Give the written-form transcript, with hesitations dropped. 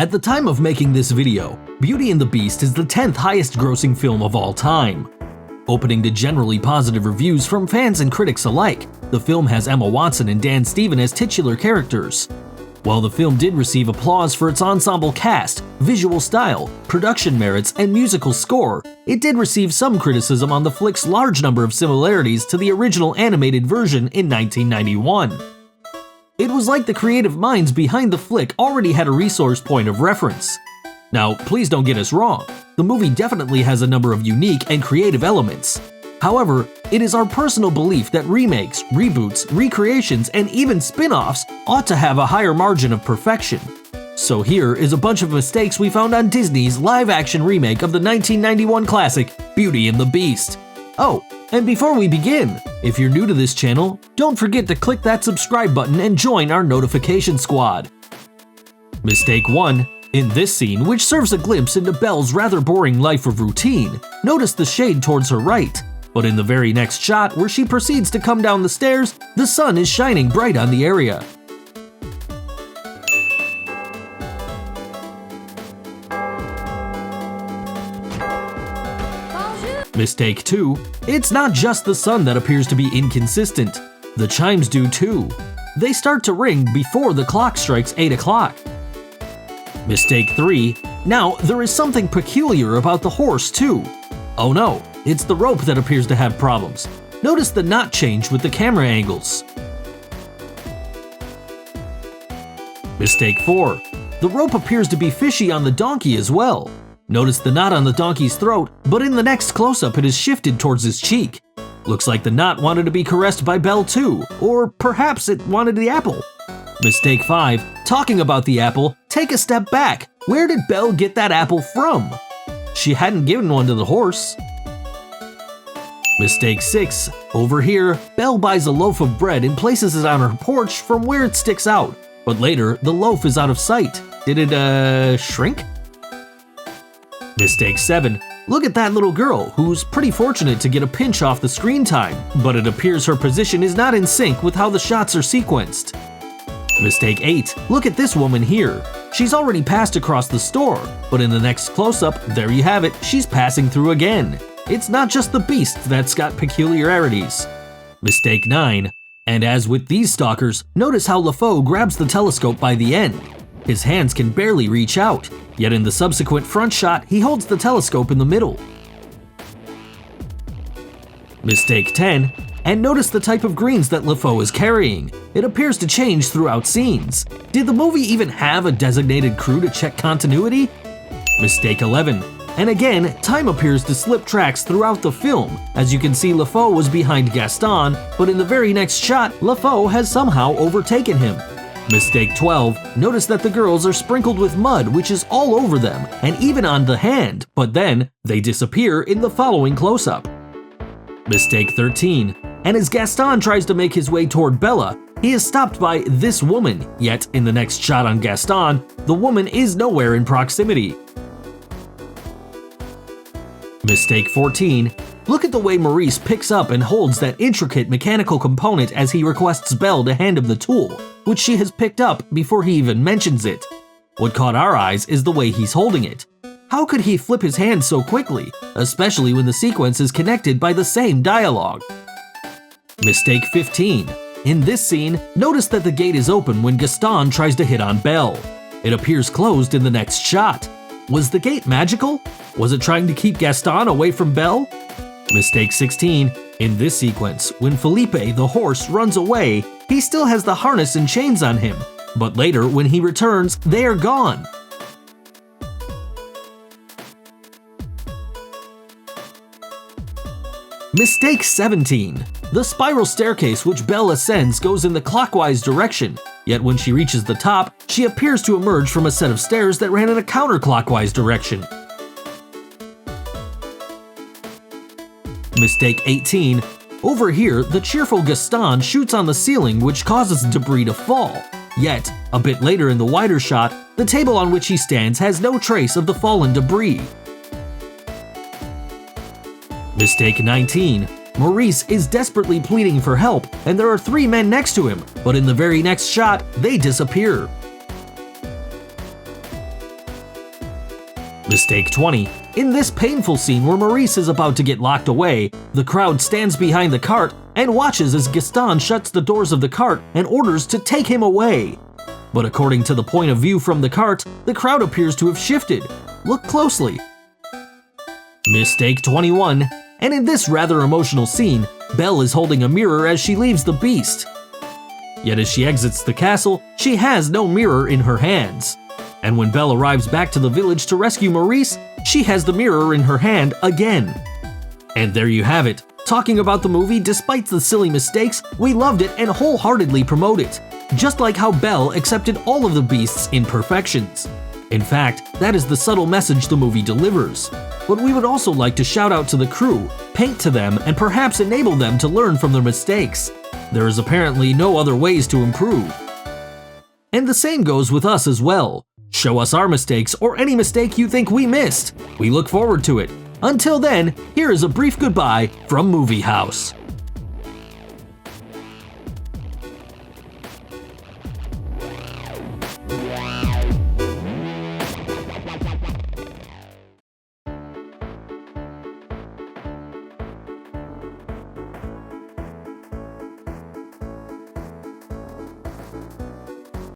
At the time of making this video, Beauty and the Beast is the 10th highest grossing film of all time. Opening to generally positive reviews from fans and critics alike, the film has Emma Watson and Dan Stephen as titular characters. While the film did receive applause for its ensemble cast, visual style, production merits, and musical score, it did receive some criticism on the flick's large number of similarities to the original animated version in 1991. It was like the creative minds behind the flick already had a resource point of reference. Now, please don't get us wrong, the movie definitely has a number of unique and creative elements. However, it is our personal belief that remakes, reboots, recreations, and even spin-offs ought to have a higher margin of perfection. So here is a bunch of mistakes we found on Disney's live-action remake of the 1991 classic, Beauty and the Beast. Oh, and before we begin, if you're new to this channel, don't forget to click that subscribe button and join our notification squad. Mistake 1. In this scene, which serves a glimpse into Belle's rather boring life of routine, notice the shade towards her right. But in the very next shot, where she proceeds to come down the stairs, the sun is shining bright on the area. Mistake 2. It's not just the sun that appears to be inconsistent. The chimes do too. They start to ring before the clock strikes 8 o'clock. Mistake 3. Now, there is something peculiar about the horse too. Oh no, it's the rope that appears to have problems. Notice the knot change with the camera angles. Mistake 4. The rope appears to be fishy on the donkey as well. Notice the knot on the donkey's throat, but in the next close-up it is shifted towards his cheek. Looks like the knot wanted to be caressed by Belle too, or perhaps it wanted the apple. Mistake 5. Talking about the apple, take a step back. Where did Belle get that apple from? She hadn't given one to the horse. Mistake 6. Over here, Belle buys a loaf of bread and places it on her porch from where it sticks out, but later the loaf is out of sight. Did it, shrink? Mistake 7. Look at that little girl, who's pretty fortunate to get a pinch off the screen time, but it appears her position is not in sync with how the shots are sequenced. Mistake 8. Look at this woman here. She's already passed across the store, but in the next close-up, there you have it, she's passing through again. It's not just the beast that's got peculiarities. Mistake 9. And as with these stalkers, notice how LaFoe grabs the telescope by the end. His hands can barely reach out, yet in the subsequent front shot, he holds the telescope in the middle. Mistake 10. And notice the type of greens that LaFoe is carrying. It appears to change throughout scenes. Did the movie even have a designated crew to check continuity? Mistake 11. And again, time appears to slip tracks throughout the film. As you can see, LaFoe was behind Gaston, but in the very next shot, LaFoe has somehow overtaken him. Mistake 12. Notice that the girls are sprinkled with mud, which is all over them, and even on the hand, but then they disappear in the following close-up. Mistake 13. And as Gaston tries to make his way toward Bella, he is stopped by this woman, yet in the next shot on Gaston, the woman is nowhere in proximity. Mistake 14. Look at the way Maurice picks up and holds that intricate mechanical component as he requests Belle to hand him the tool, which she has picked up before he even mentions it. What caught our eyes is the way he's holding it. How could he flip his hand so quickly, especially when the sequence is connected by the same dialogue? Mistake 15. In this scene, notice that the gate is open when Gaston tries to hit on Belle. It appears closed in the next shot. Was the gate magical? Was it trying to keep Gaston away from Belle? Mistake 16. In this sequence, when Felipe, the horse, runs away, he still has the harness and chains on him, but later when he returns, they are gone. Mistake 17. The spiral staircase which Belle ascends goes in the clockwise direction, yet when she reaches the top, she appears to emerge from a set of stairs that ran in a counterclockwise direction. Mistake 18. Over here, the cheerful Gaston shoots on the ceiling, which causes debris to fall. Yet, a bit later in the wider shot, the table on which he stands has no trace of the fallen debris. Mistake 19. Maurice is desperately pleading for help, and there are 3 men next to him, but in the very next shot, they disappear. Mistake 20. In this painful scene where Maurice is about to get locked away, the crowd stands behind the cart and watches as Gaston shuts the doors of the cart and orders to take him away. But according to the point of view from the cart, the crowd appears to have shifted. Look closely. Mistake 21. And in this rather emotional scene, Belle is holding a mirror as she leaves the Beast. Yet as she exits the castle, she has no mirror in her hands. And when Belle arrives back to the village to rescue Maurice, she has the mirror in her hand again. And there you have it. Talking about the movie, despite the silly mistakes, we loved it and wholeheartedly promote it. Just like how Belle accepted all of the Beast's imperfections. In fact, that is the subtle message the movie delivers. But we would also like to shout out to the crew, paint to them, and perhaps enable them to learn from their mistakes. There is apparently no other ways to improve. And the same goes with us as well. Show us our mistakes or any mistake you think we missed. We look forward to it. Until then, here is a brief goodbye from Movie House.